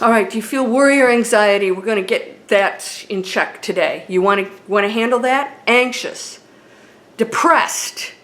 All right, do you feel worry or anxiety? We're going to get that in check today. You want to handle that? Anxious, depressed.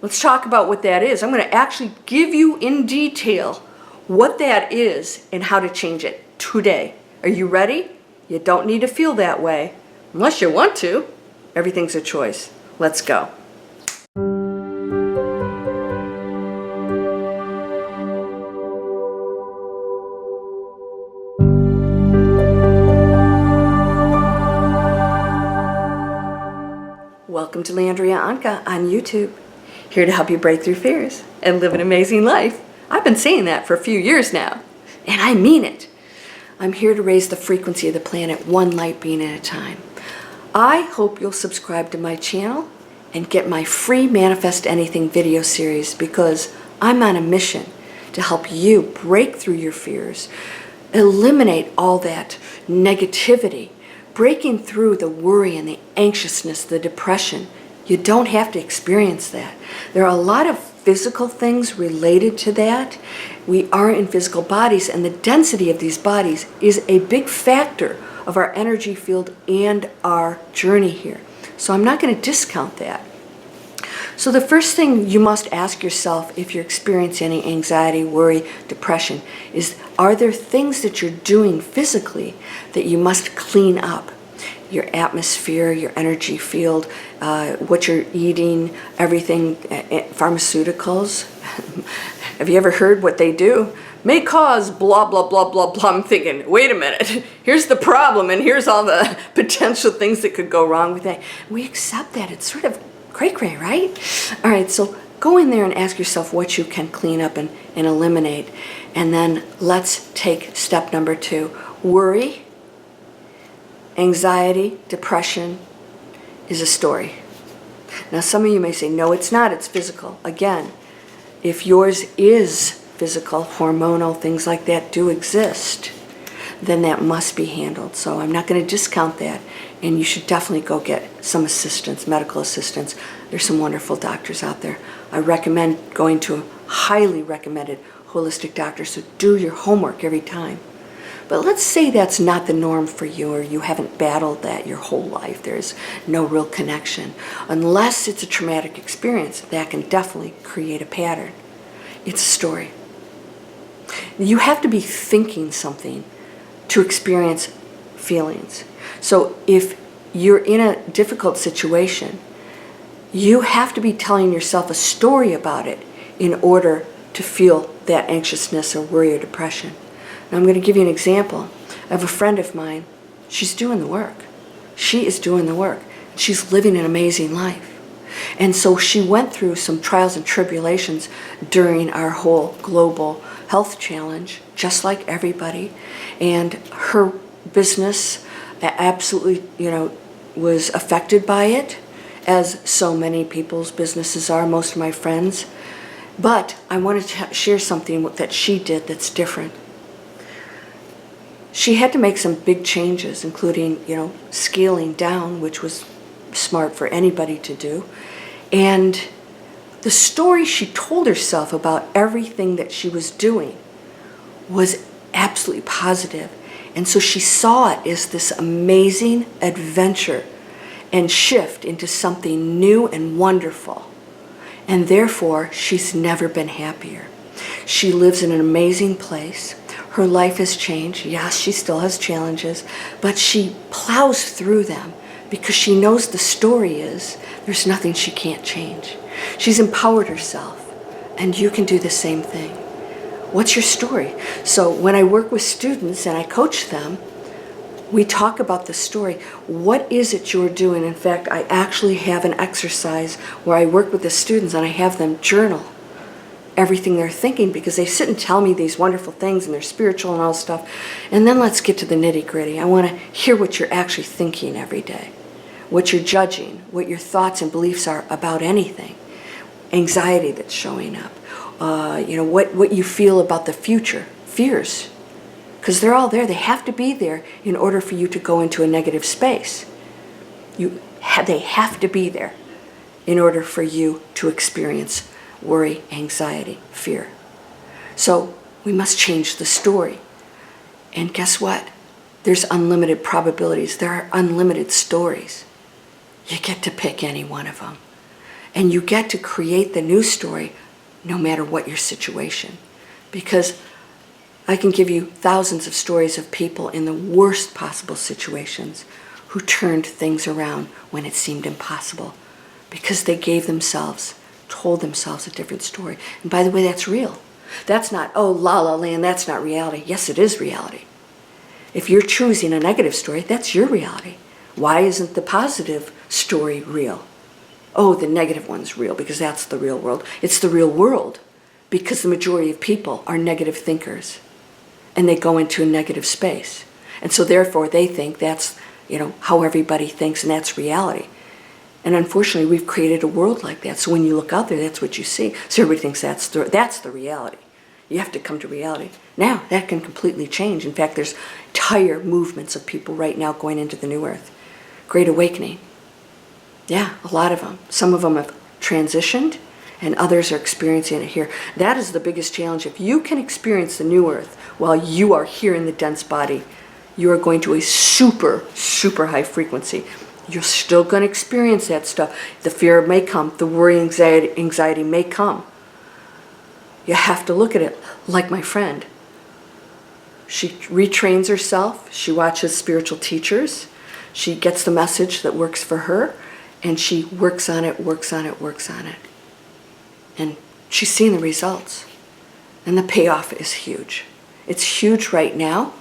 Let's talk about what that is. I'm going to actually give you in detail what that is and how to change it today. Are you ready? You don't need to feel that way unless you want to. Everything's a choice. Let's go. Welcome to Landria Onkka on YouTube. Here to help you break through fears and live an amazing life. I've been saying that for a few years now, and I mean it. I'm here to raise the frequency of the planet one light being at a time. I hope you'll subscribe to my channel and get my free Manifest Anything video series, because I'm on a mission to help you break through your fears, eliminate all that negativity, breaking through the worry and the anxiousness, the depression. You don't have to experience that. There are a lot of physical things related to that. We are in physical bodies, and the density of these bodies is a big factor of our energy field and our journey here. So I'm not going to discount that. So the first thing you must ask yourself if you're experiencing any anxiety, worry, depression is, are there things that you're doing physically that you must clean up? Your atmosphere, your energy field, what you're eating, everything, pharmaceuticals. Have you ever heard what they do? May cause blah, blah, blah, blah, blah. I'm thinking, wait a minute, here's the problem, and here's all the potential things that could go wrong with that. We accept that. It's sort of cray-cray, right? All right, so go in there and ask yourself what you can clean up and eliminate. And then let's take step number 2. Worry, anxiety, depression is a story. Now, some of you may say, no, it's not, it's physical. Again, if yours is physical, hormonal, things like that do exist, then that must be handled. So I'm not going to discount that, and you should definitely go get some assistance, medical assistance. There's some wonderful doctors out there. I recommend going to a highly recommended holistic doctor, so do your homework every time. But let's say that's not the norm for you, or you haven't battled that your whole life. There's no real connection. Unless it's a traumatic experience, that can definitely create a pattern. It's a story. You have to be thinking something to experience feelings. So if you're in a difficult situation, you have to be telling yourself a story about it in order to feel that anxiousness or worry or depression. Now, I'm going to give you an example. I have a friend of mine. She's doing the work. She is doing the work. She's living an amazing life. And so she went through some trials and tribulations during our whole global health challenge, just like everybody. And her business absolutely, was affected by it, as so many people's businesses are, most of my friends. But I wanted to share something that she did that's different. She had to make some big changes, including, scaling down, which was smart for anybody to do. And the story she told herself about everything that she was doing was absolutely positive. And so she saw it as this amazing adventure and shift into something new and wonderful. And therefore, she's never been happier. She lives in an amazing place. Her life has changed. Yes, she still has challenges, but she plows through them because she knows the story is there's nothing she can't change. She's empowered herself, and you can do the same thing. What's your story? So when I work with students and I coach them, we talk about the story. What is it you're doing? In fact, I actually have an exercise where I work with the students and I have them journal everything they're thinking, because they sit and tell me these wonderful things and they're spiritual and all this stuff. And then let's get to the nitty-gritty. I want to hear what you're actually thinking every day, what you're judging, what your thoughts and beliefs are about anything, anxiety that's showing up, what you feel about the future, fears, because they're all there. They have to be there in order for you to go into a negative space. They have to be there in order for you to experience worry, anxiety, fear. So we must change the story. And guess what? There's unlimited probabilities. There are unlimited stories. You get to pick any one of them. And you get to create the new story no matter what your situation. Because I can give you thousands of stories of people in the worst possible situations who turned things around when it seemed impossible. Because they told themselves a different story. And by the way, that's real. That's not, oh, la la land, that's not reality. Yes, it is reality. If you're choosing a negative story, that's your reality. Why isn't the positive story real? Oh, the negative one's real because that's the real world. It's the real world because the majority of people are negative thinkers and they go into a negative space. And so therefore they think that's, how everybody thinks and that's reality. And unfortunately, we've created a world like that. So when you look out there, that's what you see. So everybody thinks that's the reality. You have to come to reality. Now, that can completely change. In fact, there's entire movements of people right now going into the new earth. Great awakening. Yeah, a lot of them. Some of them have transitioned, and others are experiencing it here. That is the biggest challenge. If you can experience the new earth while you are here in the dense body, you are going to a super, super high frequency. You're still going to experience that stuff. The fear may come. The worry, anxiety may come. You have to look at it like my friend. She retrains herself. She watches spiritual teachers. She gets the message that works for her. And she works on it. And she's seeing the results. And the payoff is huge. It's huge right now.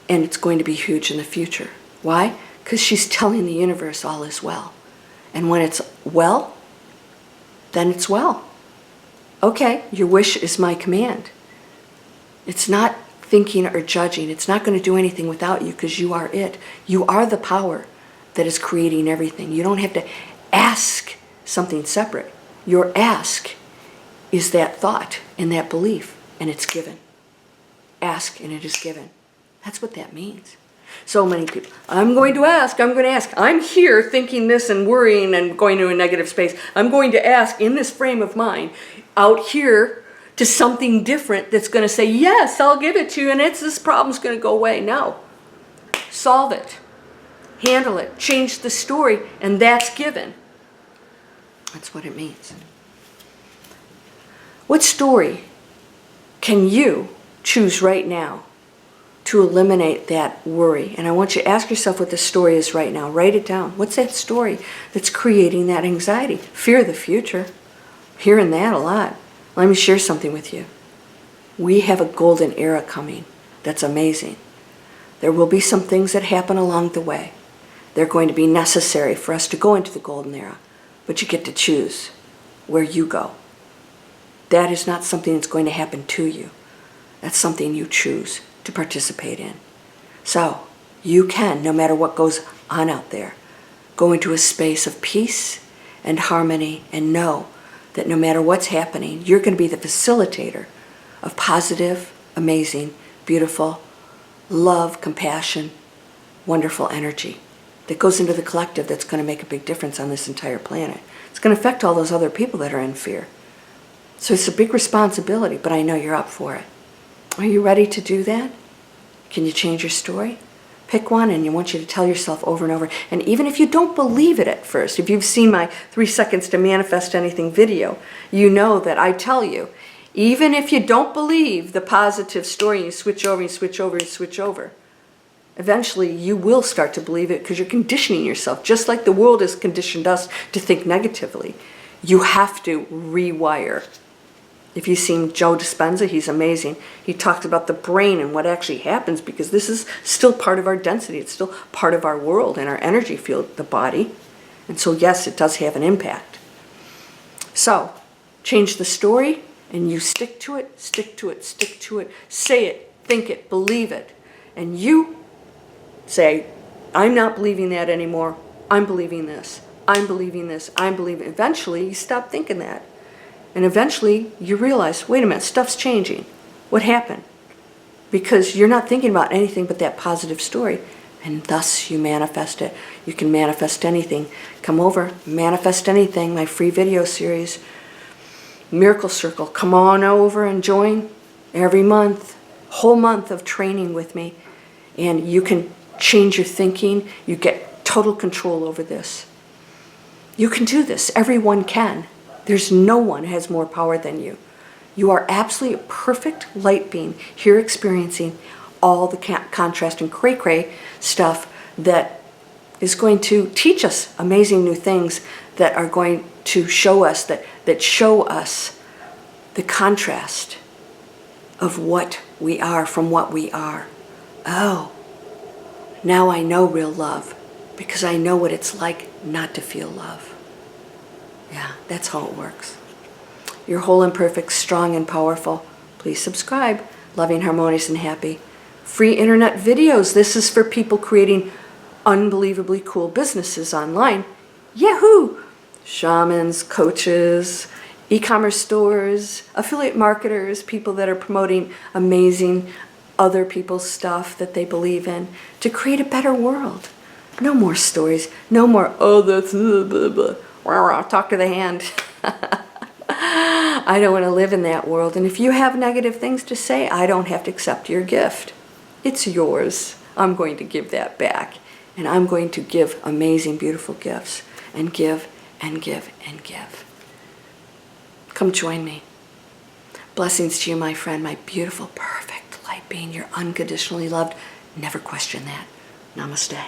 And it's going to be huge in the future. Why? Because she's telling the universe all is well. And when it's well, then it's well. Okay, your wish is my command. It's not thinking or judging. It's not going to do anything without you because you are it. You are the power that is creating everything. You don't have to ask something separate. Your ask is that thought and that belief, and it's given. Ask and it is given. That's what that means. So many people, I'm going to ask. I'm here thinking this and worrying and going to a negative space. I'm going to ask in this frame of mind out here to something different that's going to say, yes, I'll give it to you, and this problem's going to go away. No. Solve it. Handle it. Change the story, and that's given. That's what it means. What story can you choose right now to eliminate that worry? And I want you to ask yourself what the story is right now. Write it down. What's that story that's creating that anxiety? Fear of the future. Hearing that a lot. Let me share something with you. We have a golden era coming that's amazing. There will be some things that happen along the way. They're going to be necessary for us to go into the golden era. But you get to choose where you go. That is not something that's going to happen to you. That's something you choose to participate in. So, you can, no matter what goes on out there, go into a space of peace and harmony and know that no matter what's happening, you're going to be the facilitator of positive, amazing, beautiful, love, compassion, wonderful energy that goes into the collective that's going to make a big difference on this entire planet. It's going to affect all those other people that are in fear. So it's a big responsibility, but I know you're up for it. Are you ready to do that? Can you change your story? Pick one, and I want you to tell yourself over and over. And even if you don't believe it at first, if you've seen my 3 seconds to manifest anything video, you know that I tell you, even if you don't believe the positive story, you switch over, eventually you will start to believe it because you're conditioning yourself, just like the world has conditioned us to think negatively. You have to rewire. If you've seen Joe Dispenza, he's amazing. He talks about the brain and what actually happens because this is still part of our density. It's still part of our world and our energy field, the body. And so, yes, it does have an impact. So, change the story and you stick to it. Say it, think it, believe it. And you say, I'm not believing that anymore. I'm believing this. Eventually, you stop thinking that. And eventually, you realize, wait a minute, stuff's changing. What happened? Because you're not thinking about anything but that positive story. And thus, you manifest it. You can manifest anything. Come over, manifest anything, my free video series. Miracle Circle. Come on over and join every month. whole month of training with me, and you can change your thinking. You get total control over this. You can do this. Everyone can. There's no one who has more power than you. You are absolutely a perfect light being here experiencing all the contrast and cray-cray stuff that is going to teach us amazing new things that are going to show us that show us the contrast of what we are from what we are. Oh, now I know real love because I know what it's like not to feel love. Yeah, that's how it works. You're whole and perfect, strong and powerful. Please subscribe. Loving, harmonious, and happy. Free internet videos. This is for people creating unbelievably cool businesses online. Yahoo! Shamans, coaches, e-commerce stores, affiliate marketers, people that are promoting amazing other people's stuff that they believe in to create a better world. No more stories. No more, oh, that's blah, blah, blah. Talk to the hand. I don't want to live in that world. And if you have negative things to say, I don't have to accept your gift. It's yours. I'm going to give that back. And I'm going to give amazing, beautiful gifts. And give, and give, and give. Come join me. Blessings to you, my friend, my beautiful, perfect light being. You're unconditionally loved. Never question that. Namaste.